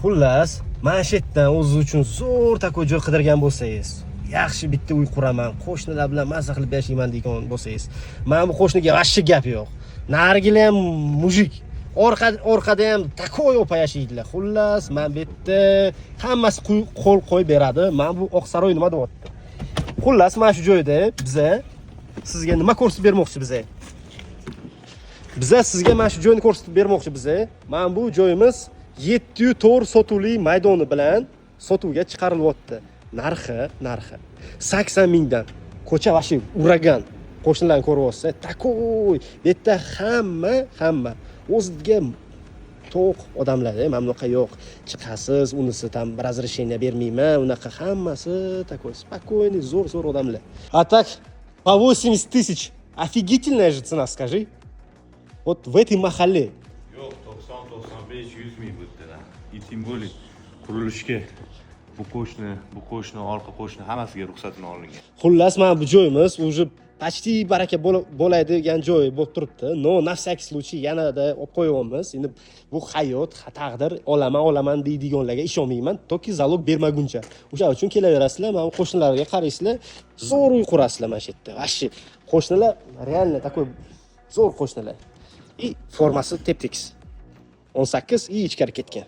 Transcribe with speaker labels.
Speaker 1: Xullas, mana shu yerdan o'zi uchun zo'r takoy joy qidirgan bo'lsangiz, yaxshi bitta uy quraman, qo'shnilar bilan maza qilib yashayman degan bo'lsangiz, mana bu qo'shniga vashchi gap yo'q. Narigila ham mujik, orqada ham takoy opa yashaydilar. Xullas, men bu yerda hammasi qo'l qo'yib beradi. Men bu Oqsaroy nima deyapti? Xullas, mana shu joyda biza sizga nima ko'rsatib bermoqchi biza? Biza sizga mana shu joyni ko'rsatib bermoqchi biza. Mana bu joyimiz 704 sotuvli maydoni bilan sotuvga chiqarilyapti. Narxi 80 mingdan. Ko'cha vashi uragan. Qo'shnilarni ko'ryapsa, takoy. Bu yerda hamma o'ziga to'q odamlar, mana bunaqa yo'q. Chiqasiz, unisi tam razрешение bermayman, unaqa hammasi takoy, спокойный, zo'r odamlar. А так, по 80 тысяч. Офигительная же цена, скажи. Вот в этой махалле.
Speaker 2: Yo'q, 90-95 100 ming bu yerda. И тем более qurilishga bu qo'shni, orqa qo'shni hammasiga ruxsatini olingan.
Speaker 1: Xullas, mana bu joyimiz уже почти baraka bo'ladigan joy bo'lib turibdi. No, на всякий случай yanada olib qo'yamiz. Endi bu hayot, taqdir, olaman deydiganlarga ishonmayman, toki zalog bermaguncha. O'sha uchun kelaverasizlar, mana qo'shnilarga qaraysizlar, zo'r uy qurasizlar mana shu yerda. Vashi qo'shnilar реально такой zo'r qo'shnilar. И formasi tep-tekis. 18 и ichkari ketgan.